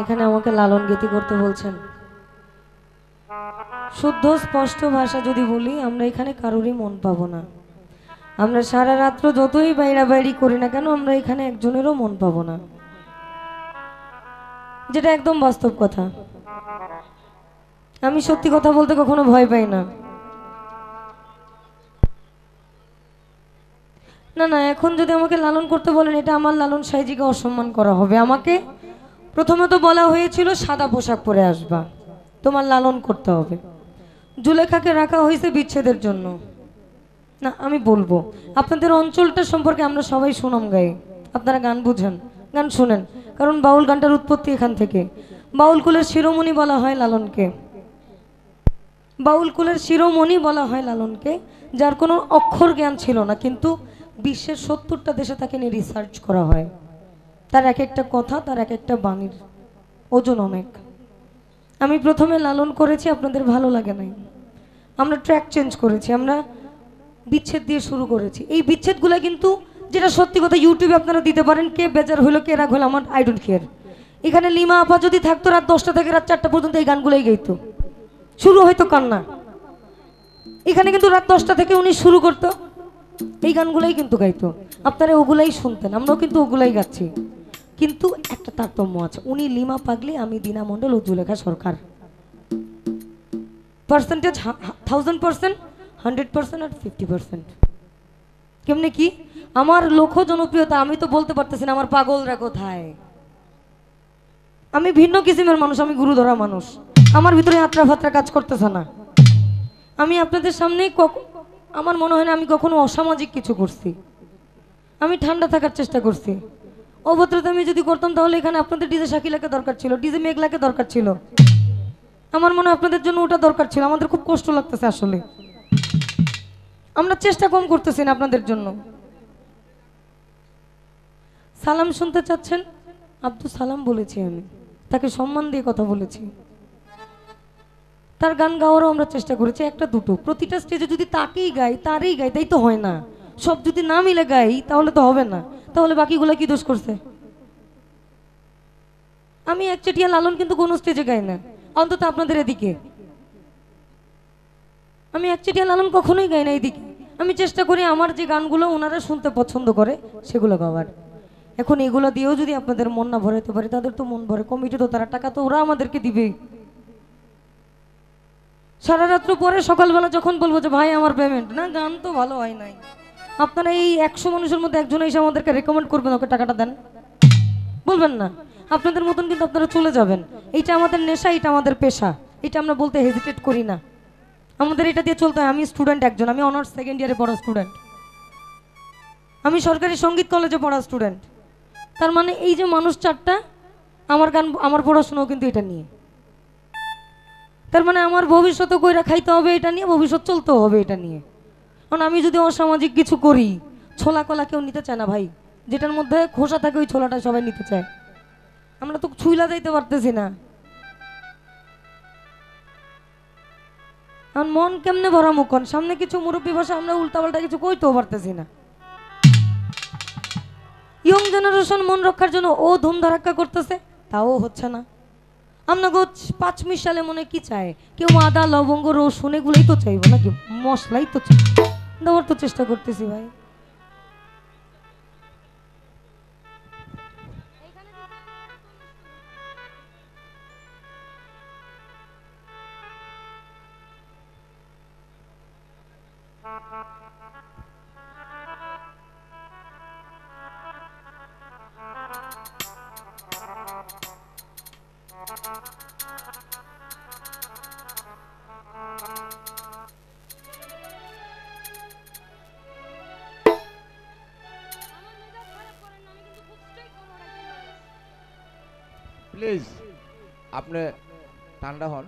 এখানে আমাকে লালন গীতি করতে বলছেন। শুদ্ধ স্পষ্ট ভাষা যদি বলি, আমরা এখানে কারোরই মন পাবো না। আমরা সারা রাত্র যতই বাইরা বাইরি করি না কেন, আমরা এখানে একজনেরও মন পাবো না, যেটা একদম বাস্তব কথা। আমি সত্যি কথা বলতে কখনো ভয় পাই না। না না, এখন যদি আমাকে লালন করতে বলেন, এটা আমার লালন সাইজিকে অসম্মান করা হবে। আমাকে প্রথমে তো বলা হয়েছিল সাদা পোশাক পরে আসবা, তোমার লালন করতে হবে। জুলেখাকে রাখা হয়েছে বিচ্ছেদের জন্য। না, আমি বলবো আপনাদের অঞ্চলটা সম্পর্কে আমরা সবাই সুনাম গাই, আপনারা গান বুঝেন, গান শুনেন, কারণ বাউল গানটার উৎপত্তি এখান থেকে। বাউল কুলের শিরোমণি বলা হয় লালনকে, বাউল কুলের শিরোমণি বলা হয় লালনকে, যার কোনো অক্ষর জ্ঞান ছিল না, কিন্তু বিশ্বের 70টা দেশে তাকে নিয়ে রিসার্চ করা হয়। তার এক একটা কথা, তার এক একটা বাণীর ওজন অনেক। আমি প্রথমে লালন করেছি, আপনাদের ভালো লাগে নাই, আমরা ট্র্যাক চেঞ্জ করেছি, আমরা বিচ্ছেদ দিয়ে শুরু করেছি। এই বিচ্ছেদগুলো কিন্তু, যেটা সত্যি কথা, ইউটিউবে আপনারা দিতে পারেন, কে বেজার হইলো কে রাগ হলো আমার আই ডোন্ট কেয়ার। এখানে লিমা আপা যদি থাকতো রাত 10টা থেকে রাত 4টা পর্যন্ত এই গানগুলোই গাইতো, শুরু হয়তো কান্না। এখানে কিন্তু রাত 10টা থেকে উনি শুরু করতো, এই গানগুলাই কিন্তু গাইতো, আপনারা ওগুলাই শুনতেন, আমরাও কিন্তু ওগুলাই গাচ্ছি। কিন্তু একটা তারতম্য আছে, উনি লিমা পাগলি, আমি দীনা মণ্ডল ও জুলেখা সরকার। পার্সেন্টেজ 1000%, 100% আর 50%। কেমনে কি আমার লক্ষ্য জনপ্রিয়তা, আমি তো বলতে পারতেছি না আমার পাগলরা কোথায়। আমি ভিন্ন কিসিমের মানুষ, আমি গুরুধরা মানুষ, আমার ভিতরে আত্রা ফাত্রা কাজ করতেছে না। আমি আপনাদের সামনে আমার মনে হয় না আমি কখনো অসামাজিক কিছু করছি। আমি ঠান্ডা থাকার চেষ্টা করছি। অভদ্রতা আমি যদি করতাম তাহলে এখানে আপনাদের ডিজে শাকিলাকে দরকার ছিল, ডিজে মেঘলাকে দরকার ছিল। আমার মনে হয় আপনাদের জন্য ওটা দরকার ছিল। আমাদের খুব কষ্ট লাগতেছে আসলে, আমরা চেষ্টা কম করতেছি না আপনাদের জন্য। সালাম শুনতে চাচ্ছেন, আব্দুল সালাম বলেছি, আমি তাকে সম্মান দিয়ে কথা বলেছি। তার গান গাওয়ারও আমরা চেষ্টা করেছি, একটা দুটো, প্রতিটা স্টেজে যদি তাকেই গাই তারই গাই, তাই তো হয় না। সব যদি না মিলে গাই তাহলে তো হবে না, তাহলে বাকিগুলো কি দোষ করছে? আমি একচেটিয়া লালন কিন্তু কোনো স্টেজে গাই না, অন্তত আপনাদের এদিকে। আমি একচেটিয়া লালন কখনোই গাই না এদিকে। আমি চেষ্টা করি আমার যে গানগুলো ওনারা শুনতে পছন্দ করে সেগুলো গাওয়ার। এখন এগুলো দিয়েও যদি আপনাদের মন না ভরাতে পারে, তাদের তো মন ভরে, কমিটি তো, তারা টাকা তো ওরা আমাদেরকে দিবে। সারা রাত্র পরে সকালবেলা যখন বলবো যে ভাই আমার পেমেন্ট না, গান তো ভালো হয় নাই, আপনারা এই 100 মানুষের মধ্যে একজন এসে আমাদেরকে রেকমেন্ড করবেন ওকে টাকাটা দেন, বলবেন না? আপনাদের মতন কিন্তু আপনারা চলে যাবেন। এইটা আমাদের নেশা, এটা আমাদের পেশা, এটা আমরা বলতে হেজিটেট করি না। আমাদের এটা দিয়ে চলতে হয়। আমি স্টুডেন্ট একজন, আমি অনার্স সেকেন্ড ইয়ারে পড়া স্টুডেন্ট, আমি সরকারি সঙ্গীত কলেজে পড়া স্টুডেন্ট। তার মানে এই যে মানুষ চারটা, আমার গান আমার পড়াশোনাও কিন্তু এটা নিয়ে। তার মানে আমার ভবিষ্যৎ কইরা খাইতে হবে এটা নিয়ে, ভবিষ্যৎ চলতেও হবে এটা নিয়ে। কারণ আমি যদি অসামাজিক কিছু করি, ছোলা কলা কেউ নিতে চায় না ভাই, যেটার মধ্যে খোসা থাকে ওই ছোলাটা সবাই নিতে চায়। আমরা তো ছুইলা যাইতে পারতেছি না। এখন মন কেমনে ভরা মুখন, সামনে কিছু মুরব্বী ভাষা আমরা উল্টাপাল্টা কিছু কইতেও পারতেছি না। ইয়ং জেনারেশন মন রক্ষার জন্য ও ধুম ধারাক্কা করতেছে, তাও হচ্ছে না। আমরা গো 5 মিশালে মনে কি চায়, কেউ আদা লবঙ্গ রসুন এগুলোই তো চাইবো নাকি, মশলাই তো দেওয়ার তো চেষ্টা করতেছি ভাই। প্লিজ আপনি ঠান্ডা হন।